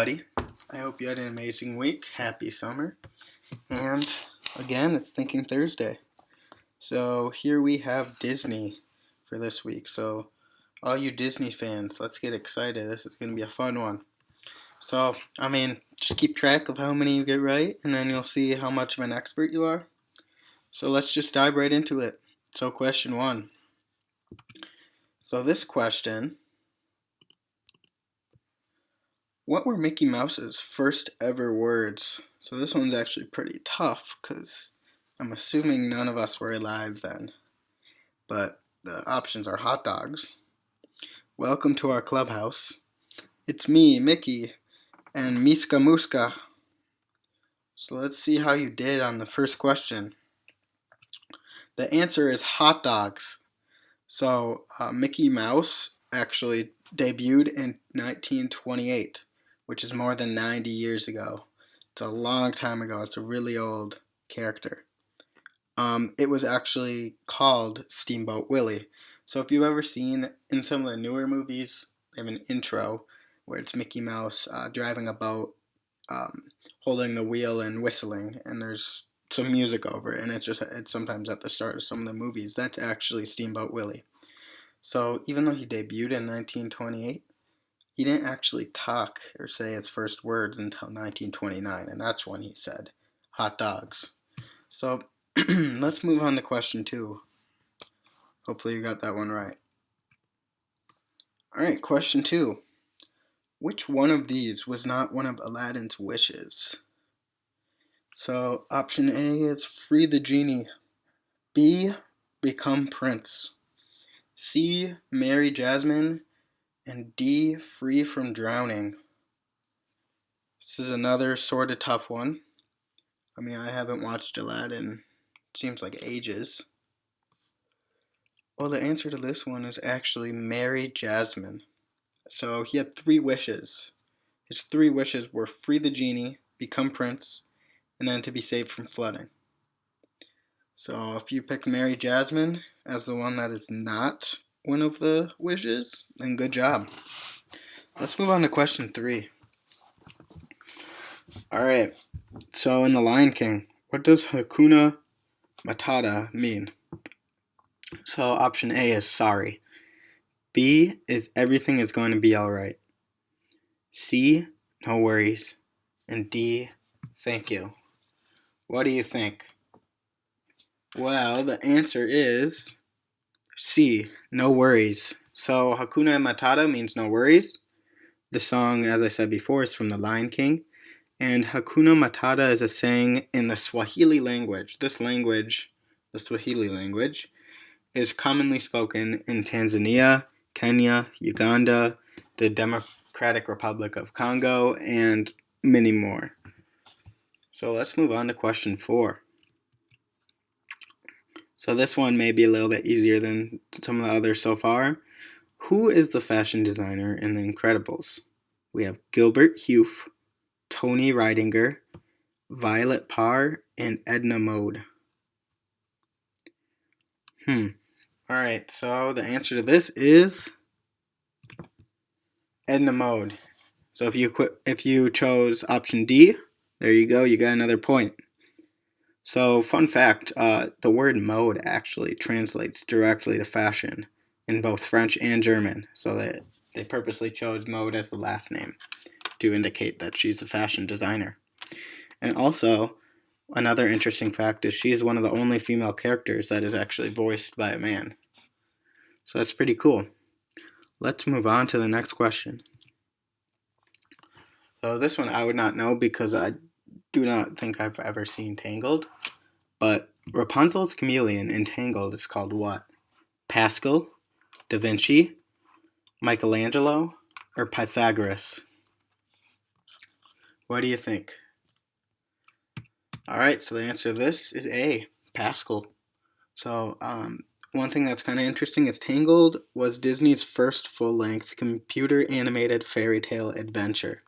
Buddy, I hope you had an amazing week. Happy summer. And again, it's Thinking Thursday. So here we have Disney for this week. So all you Disney fans, let's get excited. This is going to be a fun one. So, just keep track of how many you get right, and then you'll see how much of an expert you are. So let's just dive right into it. So question 1. So this question: what were Mickey Mouse's first ever words? So this one's actually pretty tough because I'm assuming none of us were alive then. But the options are hot dogs, welcome to our clubhouse, it's me, Mickey, and Miska Muska. So let's see how you did on the first question. The answer is hot dogs. So Mickey Mouse actually debuted in 1928, which is more than 90 years ago. It's a long time ago. It's a really old character. It was actually called Steamboat Willie. So if you've ever seen in some of the newer movies, they have an intro where it's Mickey Mouse driving a boat, holding the wheel and whistling, and there's some music over it, and it's sometimes at the start of some of the movies. That's actually Steamboat Willie. So even though he debuted in 1928, he didn't actually talk or say his first words until 1929, and that's when he said hot dogs. So let's move on to question 2. Hopefully you got that one right. Alright, question 2. Which one of these was not one of Aladdin's wishes? So option A is free the genie. B, become prince. C, marry Jasmine. And D, free from drowning. This is another sort of tough one. I haven't watched Aladdin, seems like ages. Well, the answer to this one is actually marry Jasmine. So he had 3 wishes. His 3 wishes were free the genie, become prince, and then to be saved from flooding. So if you picked marry Jasmine as the one that is not one of the wishes, then good job. Let's move on to question 3. Alright, so in The Lion King, what does Hakuna Matata mean? So option A is sorry. B is everything is going to be alright. C, no worries. And D, thank you. What do you think? Well, the answer is C, no worries. So Hakuna Matata means no worries. The song, as I said before, is from The Lion King. And Hakuna Matata is a saying in the Swahili language. This language, the Swahili language, is commonly spoken in Tanzania, Kenya, Uganda, the Democratic Republic of Congo, and many more. So let's move on to question 4. So this one may be a little bit easier than some of the others so far. Who is the fashion designer in The Incredibles? We have Gilbert Hufe, Tony Ridinger, Violet Parr, and Edna Mode. Alright, so the answer to this is Edna Mode. So if you chose option D, there you go, you got another point. So fun fact, the word mode actually translates directly to fashion in both French and German. So they purposely chose Mode as the last name to indicate that she's a fashion designer. And also, another interesting fact is she is one of the only female characters that is actually voiced by a man. So that's pretty cool. Let's move on to the next question. So this one I would not know because I do not think I've ever seen Tangled. But Rapunzel's chameleon in Tangled is called what? Pascal, Da Vinci, Michelangelo, or Pythagoras? What do you think? Alright, so the answer to this is A, Pascal. So, one thing that's kind of interesting is Tangled was Disney's first full-length computer-animated fairy tale adventure.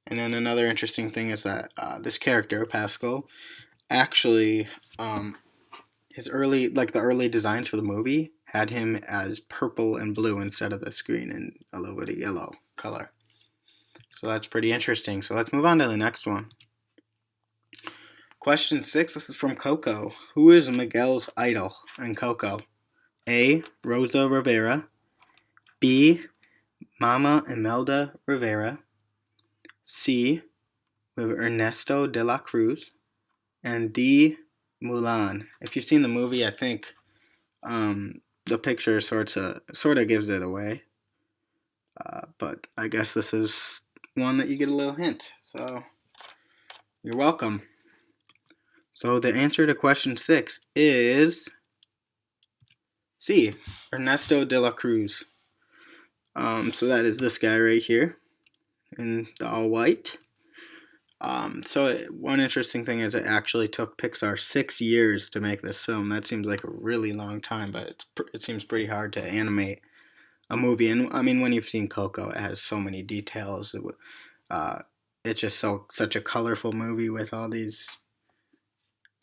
And then another interesting thing is that this character, Pascal, actually, the early designs for the movie had him as purple and blue instead of the screen in a little bit of yellow color. So that's pretty interesting. So let's move on to the next one. Question 6, this is from Coco. Who is Miguel's idol in Coco? A. Rosa Rivera. B. Mama Imelda Rivera. C. We have Ernesto de la Cruz. And D. Mulan. If you've seen the movie, I think the picture sort of gives it away. But I guess this is one that you get a little hint. So you're welcome. So the answer to question 6 is C. Ernesto de la Cruz. So that is this guy right here in the all white. So one interesting thing is it actually took Pixar 6 years to make this film. That seems like a really long time, but it seems pretty hard to animate a movie. And I mean, when you've seen Coco, it has so many details. It's just such a colorful movie with all these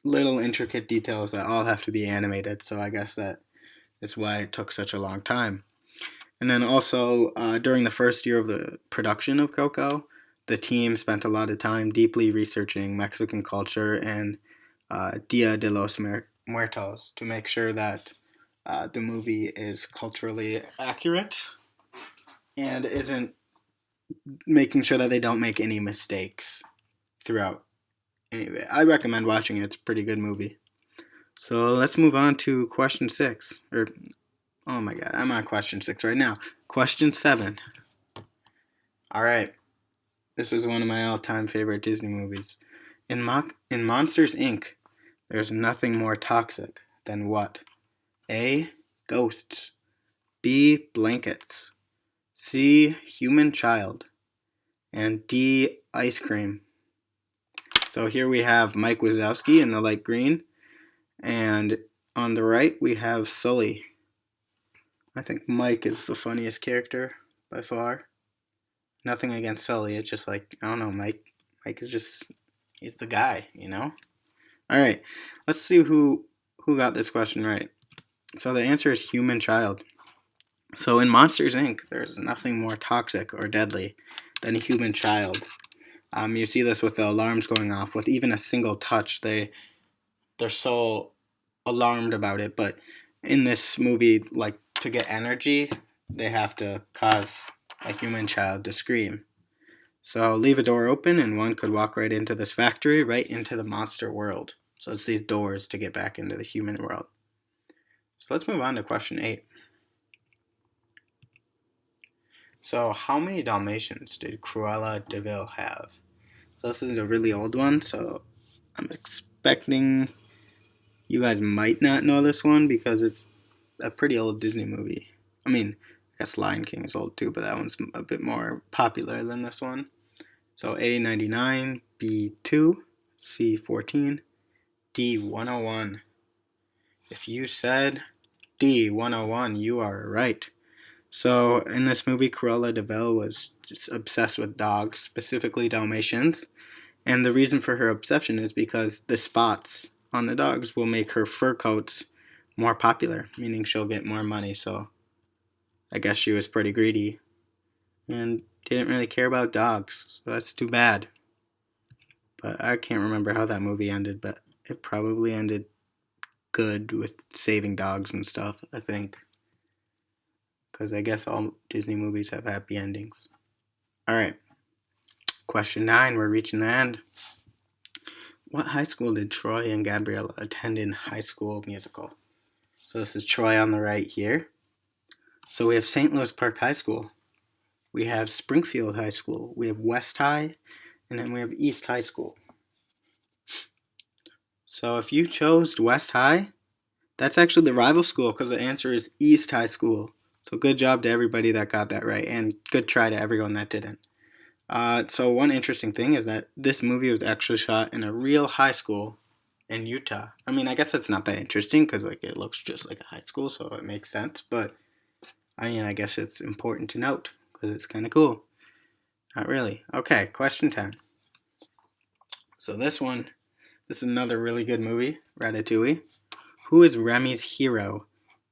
little intricate details that all have to be animated. So I guess that is why it took such a long time. And then also, during the first year of the production of Coco, the team spent a lot of time deeply researching Mexican culture and Dia de los Muertos to make sure that the movie is culturally accurate and isn't making sure that they don't make any mistakes throughout any of it. I recommend watching it. It's a pretty good movie. So let's move on to question 6. Oh my god, I'm on question 6 right now. Question 7. All right. This was one of my all-time favorite Disney movies. In Monsters, Inc., there's nothing more toxic than what? A. Ghosts. B. Blankets. C. Human child. And D. Ice cream. So here we have Mike Wazowski in the light green. And on the right, we have Sully. I think Mike is the funniest character by far. Nothing against Sully. It's just like, I don't know, Mike is just, he's the guy, you know? All right, let's see who got this question right. So the answer is human child. So in Monsters, Inc., there's nothing more toxic or deadly than a human child. You see this with the alarms going off. With even a single touch, they're so alarmed about it. But in this movie, like, to get energy, they have to cause a human child to scream. So I'll leave a door open and one could walk right into this factory, right into the monster world. So it's these doors to get back into the human world. So let's move on to question 8. So how many Dalmatians did Cruella De Vil have? So this is a really old one, so I'm expecting you guys might not know this one because it's a pretty old Disney movie. I mean, I guess Lion King is old too, but that one's a bit more popular than this one. So A, 99, B, 2, C, 14, D, 101. If you said D, 101, you are right. So in this movie, Cruella De Vil was just obsessed with dogs, specifically Dalmatians. And the reason for her obsession is because the spots on the dogs will make her fur coats more popular, meaning she'll get more money. So I guess she was pretty greedy and didn't really care about dogs. So that's too bad. But I can't remember how that movie ended, but it probably ended good with saving dogs and stuff, I think. Because I guess all Disney movies have happy endings. Alright. Question 9, we're reaching the end. What high school did Troy and Gabriella attend in High School Musical? So this is Troy on the right here. So we have St. Louis Park High School. We have Springfield High School. We have West High. And then we have East High School. So if you chose West High, that's actually the rival school because the answer is East High School. So good job to everybody that got that right, and good try to everyone that didn't. So one interesting thing is that this movie was actually shot in a real high school in Utah. I mean, I guess that's not that interesting because like it looks just like a high school, so it makes sense. But I mean, I guess it's important to note because it's kind of cool. Not really. Okay, question 10. So this is another really good movie, Ratatouille. Who is Remy's hero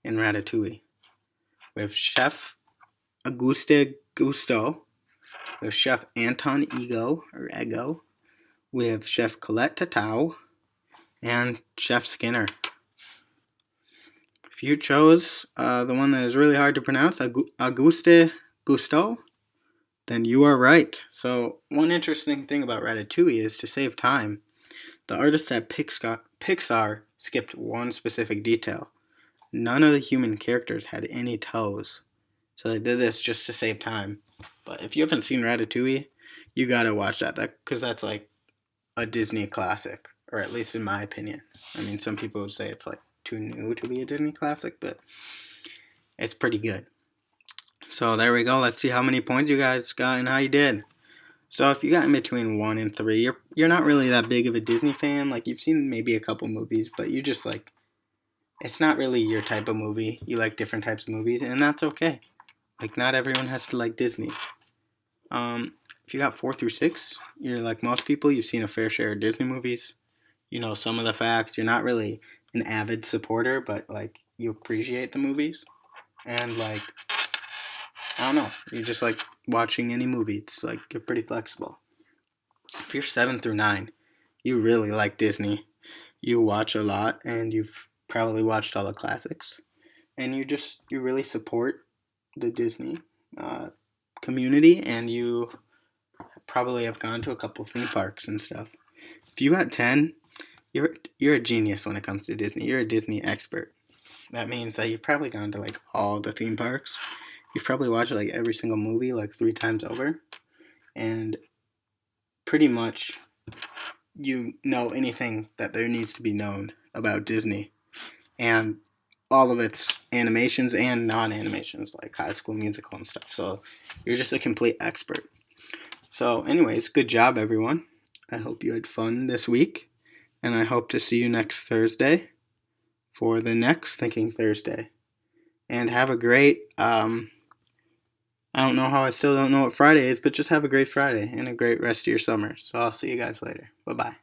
in Ratatouille? We have Chef Auguste Gusteau, We have Chef Anton Ego. We have Chef Colette Tatau. And Chef Skinner. If you chose the one that is really hard to pronounce, Auguste Gusteau, then you are right. So one interesting thing about Ratatouille is to save time, the artist at Pixar skipped one specific detail. None of the human characters had any toes. So they did this just to save time. But if you haven't seen Ratatouille, you gotta watch that because that's like a Disney classic, or at least in my opinion. I mean, some people would say it's like too new to be a Disney classic, but it's pretty good. So there we go. Let's see how many points you guys got and how you did. So if you got in between 1 and 3, you're not really that big of a Disney fan. Like, you've seen maybe a couple movies, but you just like, it's not really your type of movie. You like different types of movies, and that's okay. Like, not everyone has to like Disney. If you got 4 through 6, you're like most people. You've seen a fair share of Disney movies. You know some of the facts. You're not really an avid supporter, but like you appreciate the movies. And like, I don't know, you just like watching any movie. It's like you're pretty flexible. If you're 7 through 9, you really like Disney. You watch a lot, and you've probably watched all the classics. And you really support the Disney community, and you probably have gone to a couple theme parks and stuff. If you got 10, you're a genius when it comes to Disney. You're a Disney expert. That means that you've probably gone to like all the theme parks. You've probably watched like every single movie like 3 times over, and pretty much you know anything that there needs to be known about Disney and all of its animations and non-animations like High School Musical and stuff. So you're just a complete expert. So anyways, good job everyone. I hope you had fun this week, and I hope to see you next Thursday for the next Thinking Thursday. And have a great, I don't know how I still don't know what Friday is, but just have a great Friday and a great rest of your summer. So I'll see you guys later. Bye-bye.